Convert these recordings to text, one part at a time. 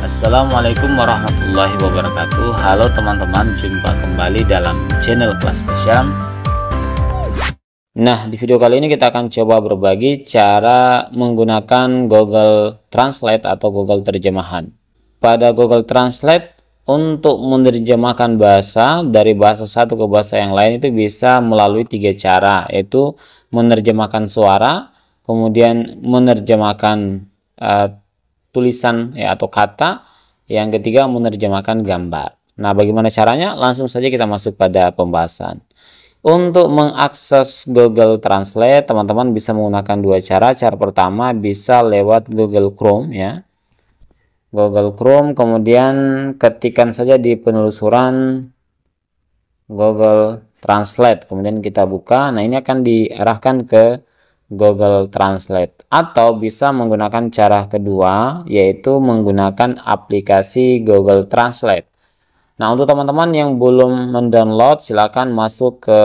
Assalamualaikum warahmatullahi wabarakatuh. Halo teman-teman, jumpa kembali dalam channel Kelas Spesial. Nah, di video kali ini kita akan coba berbagi cara menggunakan Google Translate atau Google Terjemahan. Pada Google Translate, untuk menerjemahkan bahasa dari bahasa satu ke bahasa yang lain itu bisa melalui 3 cara, yaitu menerjemahkan suara, kemudian menerjemahkan tulisan ya atau kata, yang ketiga menerjemahkan gambar. Nah, bagaimana caranya? Langsung saja kita masuk pada pembahasan. Untuk mengakses Google Translate, teman-teman bisa menggunakan 2 cara. Cara pertama bisa lewat Google Chrome ya. Google Chrome, kemudian ketikkan saja di penelusuran Google Translate, kemudian kita buka. Nah, ini akan diarahkan ke Google Translate, atau bisa menggunakan cara kedua, yaitu menggunakan aplikasi Google Translate. Nah, untuk teman-teman yang belum mendownload, silakan masuk ke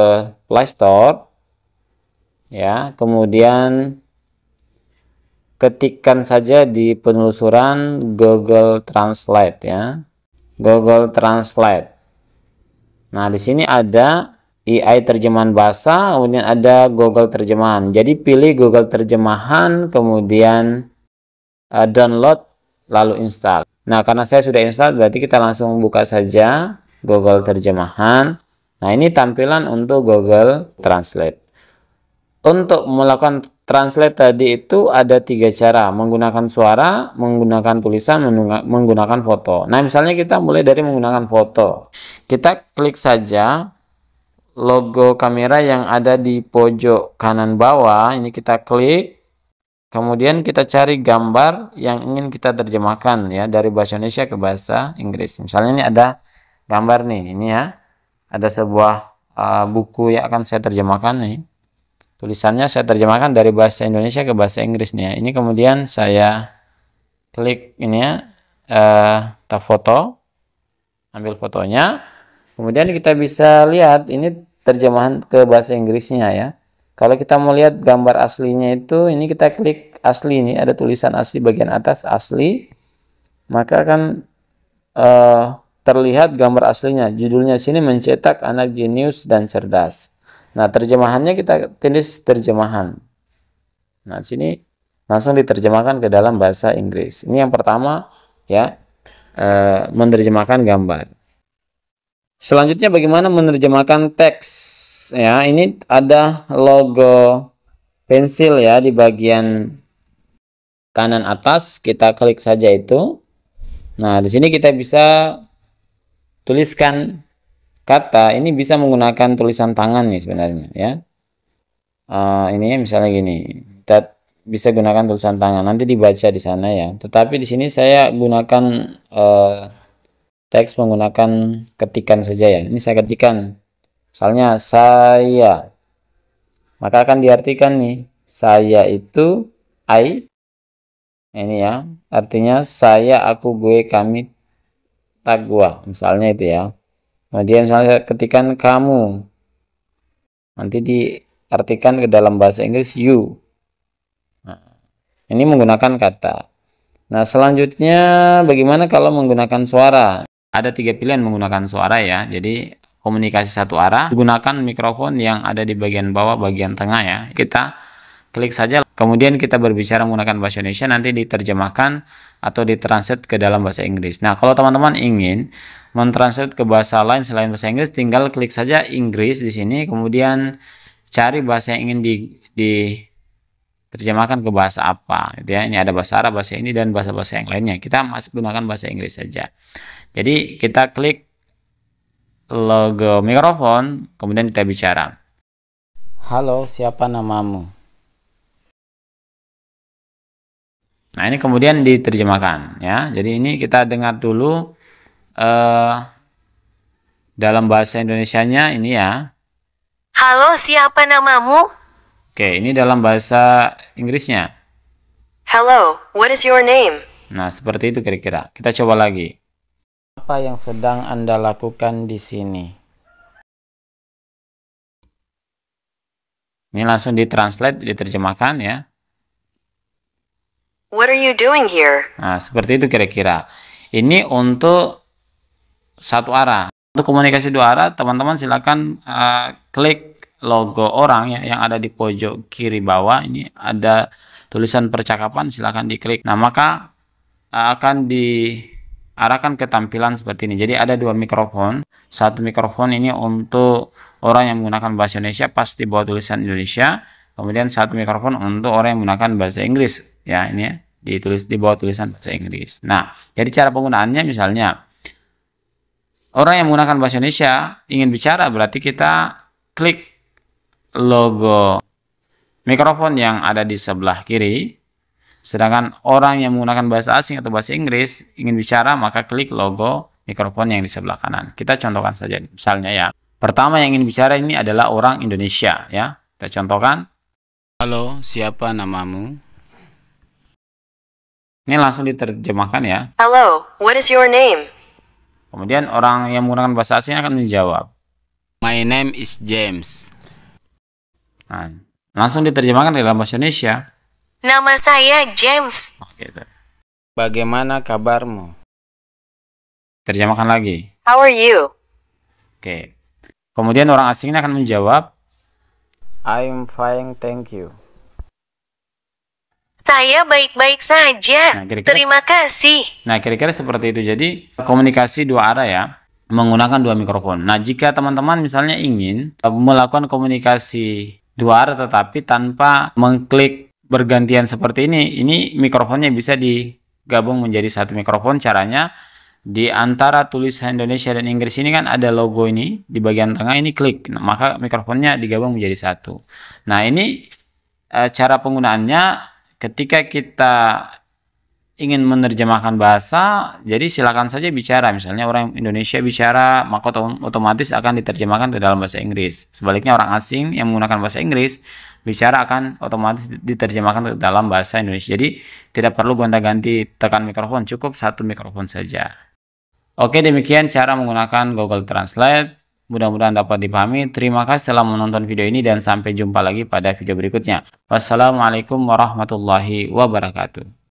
Play Store ya, kemudian ketikkan saja di penelusuran Google Translate ya, Google Translate. Nah, di sini ada AI terjemahan bahasa, kemudian ada Google Terjemahan. Jadi pilih Google Terjemahan, kemudian download, lalu install. Nah, karena saya sudah install, berarti kita langsung buka saja Google Terjemahan. Nah, ini tampilan untuk Google Translate. Untuk melakukan translate tadi itu ada 3 cara, menggunakan suara, menggunakan tulisan, menggunakan foto. Nah, misalnya kita mulai dari menggunakan foto. Kita klik saja logo kamera yang ada di pojok kanan bawah, ini kita klik, kemudian kita cari gambar yang ingin kita terjemahkan ya, dari bahasa Indonesia ke bahasa Inggris. Misalnya ini ada gambar nih, ini ya, ada sebuah buku yang akan saya terjemahkan nih. Tulisannya saya terjemahkan dari bahasa Indonesia ke bahasa Inggris nih ya. Ini kemudian saya klik ini ya, kita foto, ambil fotonya. Kemudian kita bisa lihat ini terjemahan ke bahasa Inggrisnya ya. Kalau kita mau lihat gambar aslinya itu, ini kita klik asli, ini ada tulisan asli bagian atas, asli. Maka akan terlihat gambar aslinya. Judulnya sini mencetak anak jenius dan cerdas. Nah, terjemahannya kita tulis terjemahan. Nah, sini langsung diterjemahkan ke dalam bahasa Inggris. Ini yang pertama ya, menerjemahkan gambar. Selanjutnya bagaimana menerjemahkan teks ya. Ini ada logo pensil ya di bagian kanan atas, kita klik saja itu. Nah, di sini kita bisa tuliskan kata, ini bisa menggunakan tulisan tangan nih sebenarnya ya. Ini misalnya gini, kita bisa gunakan tulisan tangan, nanti dibaca di sana ya. Tetapi di sini saya gunakan teks menggunakan ketikan saja ya. Ini saya ketikkan, misalnya saya, maka akan diartikan nih, saya itu I, ini ya, artinya saya, aku, gue, kami, tak, gua, misalnya itu ya. Kemudian misalnya ketikan kamu, nanti diartikan ke dalam bahasa Inggris you. Nah, ini menggunakan kata. Nah, selanjutnya bagaimana kalau menggunakan suara? Ada 3 pilihan menggunakan suara ya. Jadi komunikasi satu arah, gunakan mikrofon yang ada di bagian bawah, bagian tengah ya. Kita klik saja, kemudian kita berbicara menggunakan bahasa Indonesia, nanti diterjemahkan atau ditranslate ke dalam bahasa Inggris. Nah, kalau teman-teman ingin mentranslate ke bahasa lain selain bahasa Inggris, tinggal klik saja Inggris di sini, kemudian cari bahasa yang ingin diterjemahkan ke bahasa apa gitu ya. Ini ada bahasa Arab, bahasa ini, dan bahasa-bahasa yang lainnya. Kita masih gunakan bahasa Inggris saja. Jadi kita klik logo mikrofon, kemudian kita bicara. Halo, siapa namamu? Nah, ini kemudian diterjemahkan ya. Jadi ini kita dengar dulu dalam bahasa Indonesianya ini ya. Halo, siapa namamu? Oke, ini dalam bahasa Inggrisnya. Hello, what is your name? Nah, seperti itu kira-kira. Kita coba lagi. Apa yang sedang Anda lakukan di sini? Ini langsung ditranslate, diterjemahkan ya. What are you doing here? Nah, seperti itu kira-kira. Ini untuk satu arah. Untuk komunikasi dua arah, teman-teman silakan klik logo orang ya yang ada di pojok kiri bawah. Ini ada tulisan percakapan, silakan diklik. Nah, maka akan diarahkan ke tampilan seperti ini. Jadi ada dua mikrofon. Satu mikrofon ini untuk orang yang menggunakan bahasa Indonesia, pas di bawah tulisan Indonesia. Kemudian satu mikrofon untuk orang yang menggunakan bahasa Inggris. Ya, ini ya, ditulis di bawah tulisan bahasa Inggris. Nah, jadi cara penggunaannya misalnya orang yang menggunakan bahasa Indonesia ingin bicara, berarti kita klik logo mikrofon yang ada di sebelah kiri. Sedangkan orang yang menggunakan bahasa asing atau bahasa Inggris ingin bicara, maka klik logo mikrofon yang di sebelah kanan. Kita contohkan saja, misalnya ya. Pertama yang ingin bicara ini adalah orang Indonesia ya. Kita contohkan. Halo, siapa namamu? Ini langsung diterjemahkan ya. Hello, what is your name? Kemudian orang yang menggunakan bahasa asing akan menjawab, My name is James. Nah, langsung diterjemahkan dalam bahasa Indonesia. Nama saya James. Oke. Bagaimana kabarmu? Terjemahkan lagi. How are you? Oke. Kemudian orang asing ini akan menjawab, I'm fine, thank you. Saya baik-baik saja. Nah, kira-kira Terima kasih. Nah, kira-kira seperti itu. Jadi, komunikasi dua arah ya, menggunakan dua mikrofon. Nah, jika teman-teman misalnya ingin melakukan komunikasi dua arah tetapi tanpa mengklik bergantian seperti ini mikrofonnya bisa digabung menjadi satu mikrofon. Caranya, di antara tulisan Indonesia dan Inggris ini kan ada logo ini, di bagian tengah ini klik. Nah, maka mikrofonnya digabung menjadi satu. Nah, ini cara penggunaannya. Ketika kita ingin menerjemahkan bahasa, jadi silakan saja bicara. Misalnya orang Indonesia bicara, maka otomatis akan diterjemahkan ke dalam bahasa Inggris. Sebaliknya orang asing yang menggunakan bahasa Inggris bicara akan otomatis diterjemahkan ke dalam bahasa Indonesia. Jadi tidak perlu gonta-ganti tekan mikrofon, cukup satu mikrofon saja. Oke, demikian cara menggunakan Google Translate. Mudah-mudahan dapat dipahami. Terima kasih telah menonton video ini dan sampai jumpa lagi pada video berikutnya. Wassalamualaikum warahmatullahi wabarakatuh.